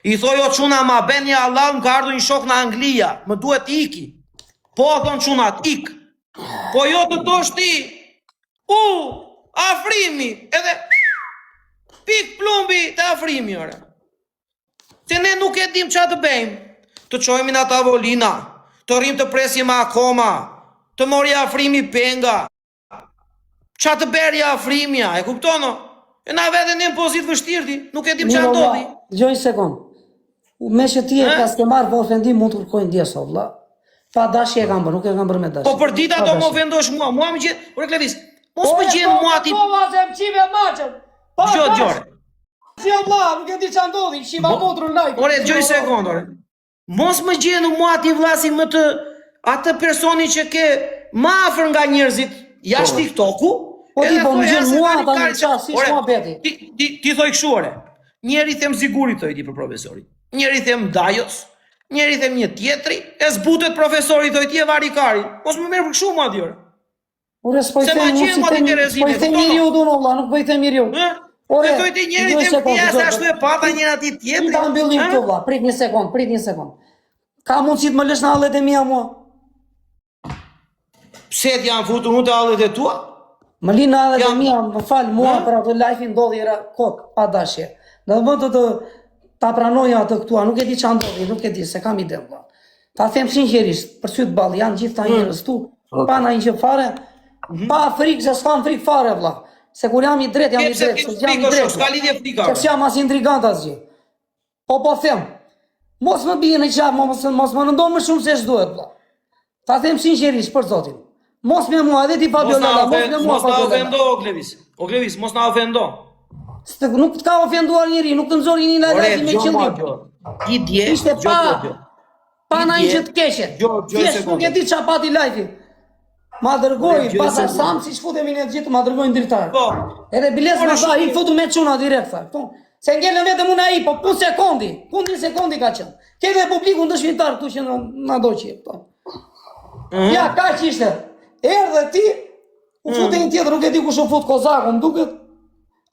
I thoi o quna ma benja Allah, më ka ardhur një shok në Anglia, më duhet iki. Po, thonë qunat, ik. Po jo të tosh ti, afrimi, edhe pik plumbi të afrimi, ore. Se ne nuk e dim qa të bëjmë, të qojmë në tavolina, të rrim të presim akoma, të mori afrimi penga, qa të berja afrimja, e kuptono? E na vete një pozit vështirti, nuk e dim qa ndodhi. Gjoj sekund, me që ti e pas ke marrë për ofendim mund të kërkojnë ndjeso, vla. Pa dashje e kam bërë, nuk e kam bërë me dashje. Po për dita do më ofendosh mua më gjenë, ore Klevis, mos më gjenë mua ti... Po, vazem qive maqën, Gjore. Si o vla, nuk e di qa ndodhi, shima motru në lajkë. Ore, gjoj sekund, ore. Mos më gjenë mua ti vlasi më të atë personi që ke ma afër nga njerëzit jashtë TikToku. Po ti po më gjenë mua ata në qasë, si shma beti. Ti thoj kështu, ore. Njeri them Ziguri thoj ti për profesorit. Njeri them Dajos. Njeri them një tjetri. E zbutet profesorit thoj ti e varikari. Mos më merë për kështu mua ti, ore. Ore, s'po i them njëri u du në vla, nuk po i them njëri u. Ore, thoj ti njeri them pjesë ashtu e pata njëra ti tjetri. Ti ta mbyllim këtu vla, prit një sekund. Ka mundësi të më lësh në hallet e mia mua? Pse ti janë futur unë të hallet e tua? Më linë në hallet e mia, më falë mua për ato live ndodhi era kot, pa dashje. Në dhe më të ta pranoja atë këtua, nuk e di qa ndodhi, nuk e di, se kam ide vla. Ta them sinqerisht, për sytë balë, janë gjithë ta njerëz tu, pa na një që fare, pa frikë, se s'kam frikë fare vla. Se kur jam i drejt, jam i drejt, se jam i drejt. Se s'jam as intrigant asgjë. Po them, mos më bije në qafë, mos më nëndonë më shumë se shduhet, vla. Ta them sinqerisht për zotin. Mos me mua, edhe ti Fabiola, mos me mua Fabiola. Mos na ofendo, o Klevis, mos na ofendo. Nuk të ka ofenduar njëri, nuk të nëzori një lajtë me qëllim. Ti dje, ishte pa na një që të keqe. Thjesht nuk e di qa pati lajti. Ma dërgoj, pasa sam, si shfutemi në gjithë, ma dërgojnë dritarë. Edhe biles ma tha, i futu me quna direkt, tha. Se ngellën vetëm unë a i, po pun sekundi ka qënë. Keve publikun dëshmitar këtu që në do qje. Ja, ka që ishte. Erdhe ti, u fute një tjetër, nuk e di ku shumë fut kozakun, duket,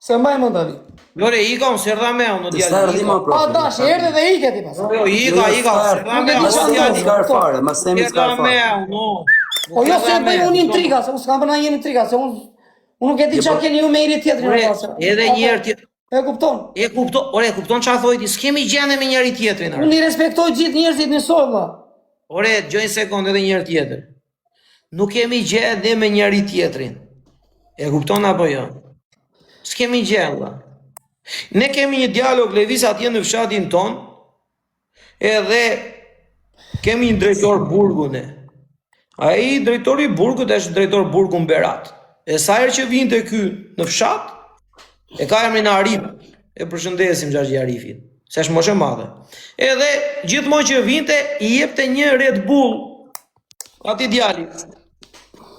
se mbaj më ndali. Lore, ika unë, se rda me unë në djali. A dash, erdhe dhe ike ti pas. Ika, se rda me unë në djali. Se rda me unë, Po jo se bëj unë intriga, se unë s'kam përna një intriga, se unë nuk e di qa keni ju me iri tjetëri në pasë. Edhe njerë tjetër. E kupton? Ore, e kupton qa thojti, s'kemi gjene me njeri tjetëri. Unë i respektoj gjithë njerëzit një sovla. Ore, gjojnë sekund edhe njerë tjetër. Nuk kemi gjene me njeri tjetërin. E kupton apo jo? S'kemi gjene. Ne kemi një dialog Levis atje në fshatin ton, edhe kemi një drejtor burgune. A i drejtori burgut është drejtor burgun Berat. E sa herë që vinë të ky në fshat, e ka emrin Arif, e përshëndesim Xhaxhi Arifin, se është moshe madhe. Edhe gjithmonë që vinte, i jepte një Red Bull ati djali.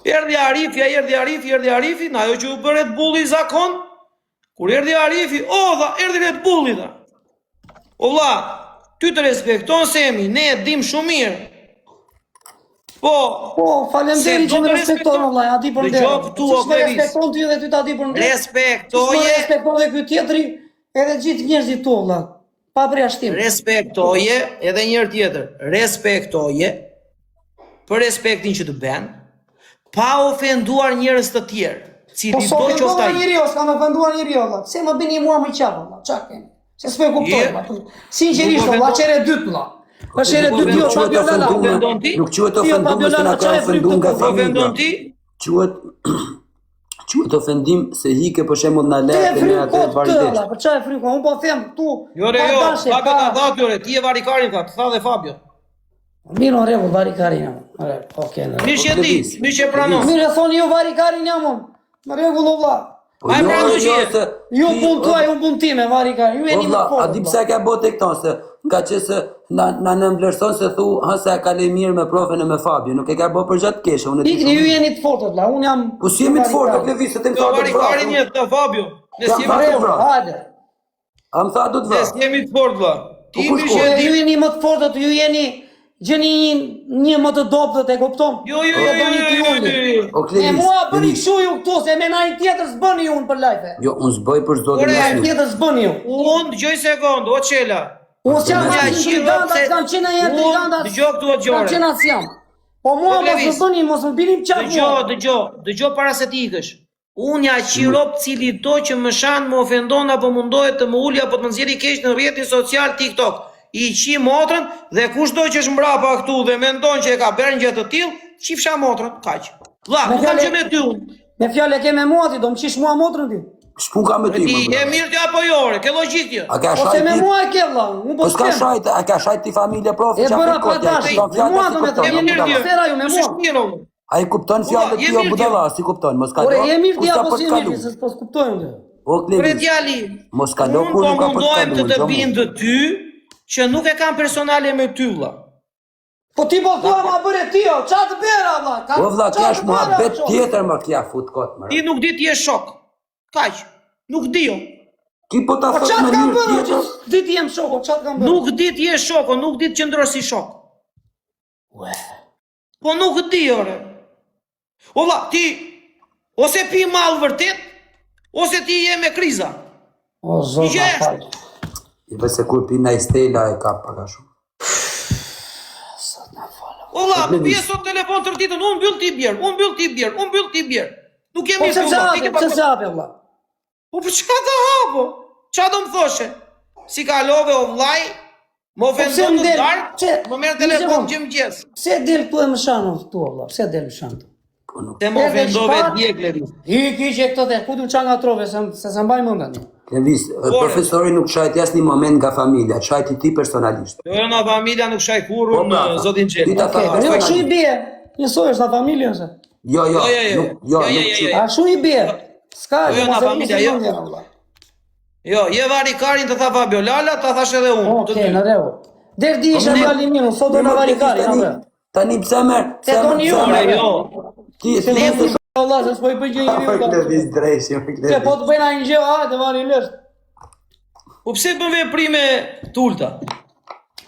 Erdhi Arifi, na ajo që u bë Red Bulli zakon, kur erdhi Arifi, dha, erdhi Red Bulli, dha. O vlla, ty të respekton Semi, ne e dim shumë mirë. Po, falemderi që më respekton, vllaj, a di për ndërë. Këtu, o Klevis. Respekton ty dhe ty ta di për ndërë. Respektoje. Respekton dhe ky tjetri, edhe gjithë njerëzit tu, vllaj. Pa përjashtim. Respektoje, edhe njërë tjetër. Respektoje, për respektin që të ben, pa ofenduar njerëz të tjerë. Po so ofenduar njëri o, s'kam ofenduar njëri o, vllaj. Se më bini mua më qafë, vllaj, qa keni? Se s'pe kuptoj, vllaj. Sinqerisht, vllaj, qere dytë, vllaj. është ere dy tjo Fabiola. Nuk quhet ofendim se na ka ofenduar nga familja. Quhet ofendim se hike për shembull na le dhe ne atë varitesh. Për çfarë frikë? Un po them tu. Jo, Fabio ta dha ty, ti e varikarin ka, tha dhe Fabio. Mirë në rregull varikarin jam. Okej. Mirë që di, mirë që pranon. Mirë thoni ju varikarin jam un. Në rregull o vlla. Ai pranon që ju puntuaj, un puntime varikarin. Ju jeni më fort. A di pse ka bote këto se nga që se na nëmblerson se thu ha se ka le mirë me profën e me Fabio, nuk e ka bë për gjatë kesh, unë di. Ikni ju jeni të fortë vlla, un jam. Po si jemi të fortë, ke visë të më thotë. Varikarin je të Fabio. Ne si jemi të fortë. Hajde. Am tha do të vë. Ne si jemi të fortë vlla. Ti ju jeni më të fortë, ju jeni gjeni një më të dobët, e kupton? Jo. E mua bëni kështu ju këtu, se me na një tjetër s'bëni unë për live. Jo, unë s'bëj për zotin e. Një tjetër s'bëni ju. Unë, gjoj sekund, o qela. Unë s'jam Unë marrë intriganta, s'kam qenë e intriganta. Dëgjoj këtu atë gjore. S'kam qenë as jam. Po mua mos më binim qatë. Dëgjoj para se ti ikësh. Unë ja qirop cili do që më shanë, më ofendon apo mundohet të më uli apo të më nxjerrë keq në rrjetin social TikTok. I qi motrën dhe kushdo që është mbrapa këtu dhe mendon që e ka bërë një gjë të tillë, qifsha motrën, kaq. Vlla, nuk kam që me ty unë. Me fjalë ke me mua ti, do më qish mua motrën ti. Shpun ka me ty. Ti je mirë ti apo jore, ke logjik ti. A ka Ose shajt me ti? mua e ke vlla, unë Po po s'ka s'kem. shajt, a ka shajt ti familje profi E që bëra apo pa kodja, tash. ka fjalë Mua si do me kupton, të jemi budalla. mirë, sfera ju me mua. Ai kupton fjalët je ti o mirë, budalla, si kupton, mos ka Ore, do. je mirë ti Kush ta apo për si të mirë, kalu? se s'po kuptojmë dhe. O Pre Klevis, djali, mos ka do unë kur po nuk ka për të mundohem të kalu. të bindë ty që nuk e kam personale me ty vlla. Po ti po thua ma bëre ti o, qa të bera vlla? O vlla, kjo është muhabet tjetër më kja fut kot më. Ti nuk di ti je shok. Kaq. Nuk di jo. Ki po ta Po thot qa në të kam mirë bërë, që tjetër. dit jem shoko, qa të kam bërë? Nuk di ti je shok, o nuk di të qëndrosh si shok. Po nuk di ore. O vlla, ti ose pi mall vërtet, ose ti je me kriza. O zot, Gje. ma falë. I se kur pina i stela e ka paka shumë. O vlla, më bie sot telefon tërë ditën, unë mbyll ti bjerë, unë mbyll ti bjerë, unë mbyll ti bjerë. Nuk Po kemi pse filluar, ti ke pse hape vlla? Po për çka të hapo? Qa do më thoshe? Si kalove o vllaj, më pse ofendon në m'del- dark, pse- më merr një telefon sekond. gjymgjes. Pse del këtu e më shanë këtu vlla? Pse del më shanë? Se më Edhe ofendove shpat- djeg Levi. Ki që këto dhe, ku du qa nga trove, se mbaj më ndani. Klevis, profesori nuk shajt jas një moment nga familja, shajt i ti personalisht. Jo, na familja nuk shaj Po, kurrën, brava. zotin Xhel. Ti ta Okej, tha, jo, ta shu i bie, njësoj është na familje ose? Jo, jo, Jo, nuk, jo, jo, nuk jo, që- jo. A shu i bie? Ska, Jo, na familja, jo. Jo, je vari karin të tha Fabio Lala, ta thash edhe unë. të Okej, dy. në rregull. Der di isha ne- djali mirë, sot do na vari kari, tani- na. Tani pse merr? Se doni ju, Ore, jo. Ti Se ti mos Allah, se s'po i bëj gjë njeriu. Klevis dreshi, Se po të bëjna një gjë, hajde vari lësht. Po pse bën veprime tulta?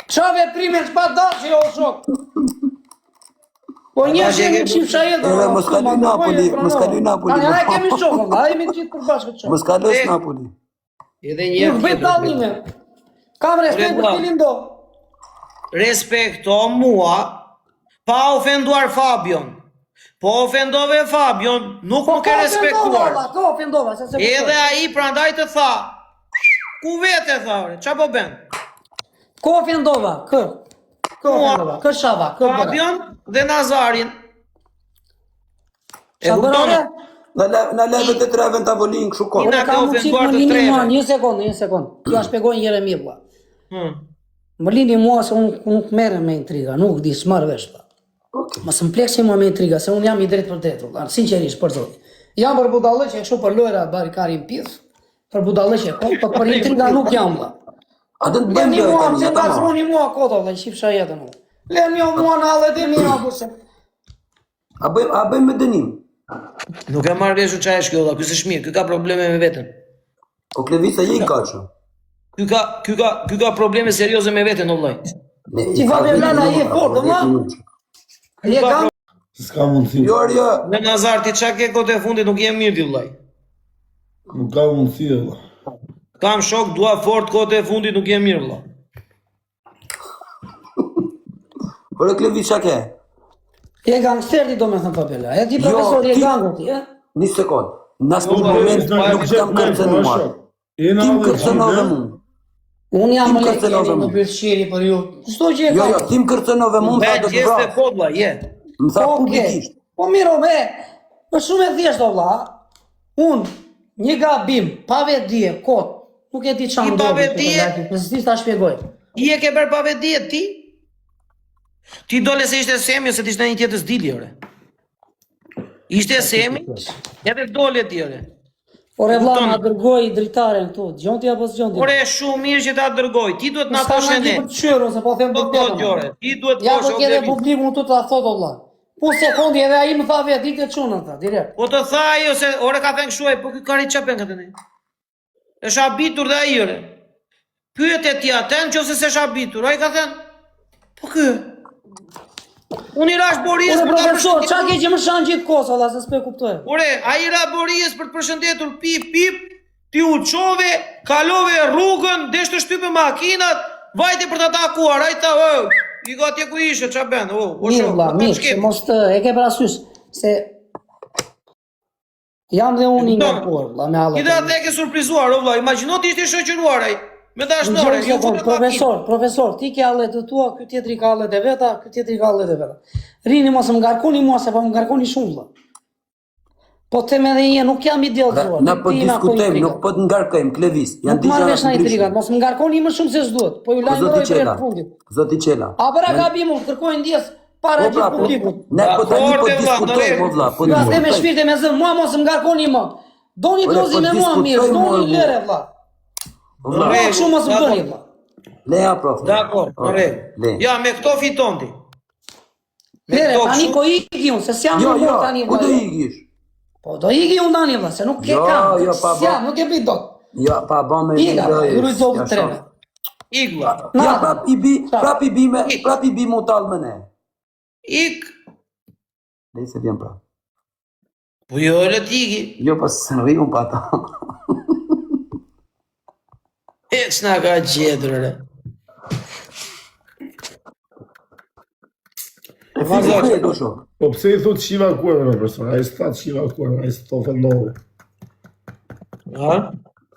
Qa veprime çpa dashi o shok? Po një që një shif shajet. Edhe mos kaluj Napoli, mos kaluj Napoli. Tani ai kemi shokun, ai me gjithë përbashkët shok. Mos kalos Napoli. Edhe një Nuk bëj tallime. Kam respekt për filin do. Respekto mua, pa ofenduar Fabion. Po ofendove Fabion, nuk më ke respektuar. Ko ofendova, se se Edhe ai prandaj të tha. Ku vete tha, ore, qa po ben? Ko ofendova, kë? Ko ofendova, kë shava, kë bëra? Fabion dhe Nazarin. E Qa bëra kupton? ore? Na leve të treve në tavolinë kështu kohë. Ina Ore, ka ka mundësi ofenduar më të lini treve. mua, një sekund. Ju a shpegoj një herë mirë, vlla. Hmm. Më lini mua se unë nuk merrem me intriga, nuk di, s'marr vesh, vlla. Mos më plekshi mua me intriga, se unë jam i drejtë për drejtë, vlla, sinqerisht për zotin. Jam për budallëqe, kështu për lojra barikarin pith, për budallëqe, po për intriga nuk jam, vlla. A do të bëjmë Leni lojë mua, tani, se ata pas ma. muni mua koto, vlla, shifsha jetën unë. Leni mua në hallet e mira, kurse. A bëjmë me dënim. Nuk e marrë vesh qa e shkjolla, ky s'është mirë, ky ka probleme me veten. O Klevisa je i kaçur. Ky ka probleme serioze me veten, o vllai. Ti Fabio Lala je fort, vlla? Je kam S'ka mundësi, Jo, jo. Me Nazar ti çka ke kote fundit nuk jem mirë ti vllai. nuk ka mundësi valla. Kam shok, dua fort kote e fundit nuk jem mirë vlla. Ore Klevis çka ke? Je gangsterti do me thënë Fabio Lala. E ti Jo, profesor je ti- gangu ti, e? Një sekond. Nas një Jo, moment jo, nuk jam kërcënuar. Tim kërcënove mu. Unë jam Tim më kërcënove lekë, mu. më bërshiri për ju. Çdo gjë e Jo, kam. jo, tim kërcënove mu, më tha do të Gjeste vrap. kodlla, je. Më tha Okej. publikisht. Po miro me. Është shumë e thjeshtë valla. Unë një gabim, pa vetdije, kot. Nuk e di çfarë Ti pa vetdije? Po s'di ta shpjegoj. Ti e ke bërë pa vetdije ti? Ti dole se ishte Semi ose ti ishte një tjetër s'dili ore. Ishte Semi, edhe dole ti ore. Ore vlla, Kupton? na dërgoi dritaren këtu. Dëgjon ti apo s'dëgjon ti? Ore shumë mirë që ta dërgoj. Ti duhet na S'ka thosh ndonjë ne. për të qyrë, ose po them Do të të gjore. Ti duhet Ja thosh po ke edhe obligim. publikun tu ta thot valla. Po sekundi edhe ai më tha vetë ditë çunën tha, direkt. Po të tha ajo se ore ka thënë kështu ai, po ky kari ç'a bën këtë ne? Është habitur dhe ai ore. Pyet ti atë nëse s'është habitur. Ai ka thënë po ky. Unë i rash Boris Ore për ta profesor, përshëndetur. çka ke që më shan gjithë kohë valla, se s'po e kuptoj. Ore, ai i ra Boris për të përshëndetur pip pip, ti u çove, kalove rrugën, desh të shtypë makinat, Vajte për të atakuar, ai ta, i gati ku ishe, qa ben, o Mirë, shok, vlla, po mirë, se mos të e ke parasysh se jam dhe unë i ngarkuar, vlla, me Allah. Ide atë e ke surprizuar, o vlla, imagjino ti ishte shoqëruar ai, me dashnore, ju futet profesor, ti ke hallet të tua, ky tjetri ka hallet e veta, ky tjetri ka hallet e veta. Rini mos më ngarkoni mua se po më ngarkoni shumë vlla. Po them edhe një, nuk jam i djallëzuar. Na po diskutojmë, nuk po të ngarkojmë, klevis. Nuk marrë vesh na intrigat, mos më ngarkoni më shumë se s'duhet. Po ju lajmëroj për të fundit. Zoti Qela. A bëra gabim, kërkoj ndjes para gjithë publikut. Ne po tani po diskutojmë, vlla, po Ja them me shpirt e me zë, mua mos më ngarkoni më. Doni dozi me mua mirë, doni lere vlla. Vlla, Shumë mos më bëni vlla. leja prof. Dakor, korrekt. Ja, me këto fiton ti. Lere, tani po iki unë, se s'jam më mor tani. Ku do ikish? Po do iki unë tani vlla, se nuk ke kam. S'jam, nuk e bëj dot. Ja, pa bë me Iga, ju rujtov treme. Igla. Ja, prap i bi mu tall me ne. Ik. Dhe se vjen prap. Po jo, le t'iki. Jo, pas se në rriun pa ta. E s'na ka gjetur, re. E vazhdo do shok. Po pse i thot shiva kuar në person? Ai s'that shiva kuar, ai s'to fendove. Ha?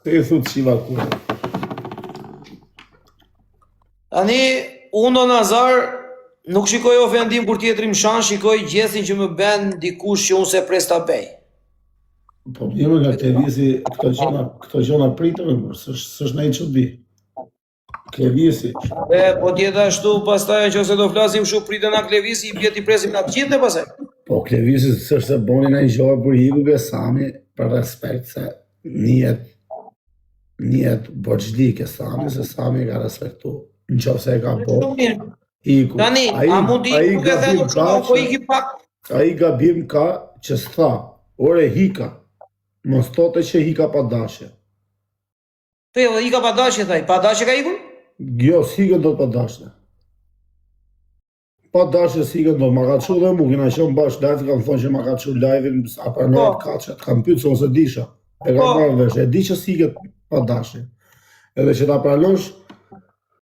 Pse i thot shiva kuar? Tani, unë do Nazar, nuk shikoj ofendim kur tjetri më shan, shikoj gjethin që më ben dikush që unë se pres ta bej. Po jemi nga Klevisi, këto gjona pritën, s'është ndaj çudi. Klevisi. Po tjetë ashtu, pastaj që se do flasim shu pritën nga Klevisi, i bjeti presim nga të gjithë dhe pasaj. Po Klevisi s'është se boni në gjore për hiku Sami për respekt se njet borxhlike Sami, se Sami ka respektu. Në qofë se e ka po, iku. Tani, a mund i iku ke thënë shumë, po iki pak? A i gabim ka që s'tha, ore hika, mos thote që hika pa dashje. Pe, ika pa dashje, thaj, pa dashje ka ikun? Jo, s'hikën do të pa dashje. Pa dashje s'hikën do, ma ka që dhe mu, kina qënë bashkë live, kanë thonë që ma ka që live-in, a pranohet kaqet, kanë pytë se ose disha. E ka marrë vesh, e di që s'hikët pa dashje. Edhe që ta pranosh,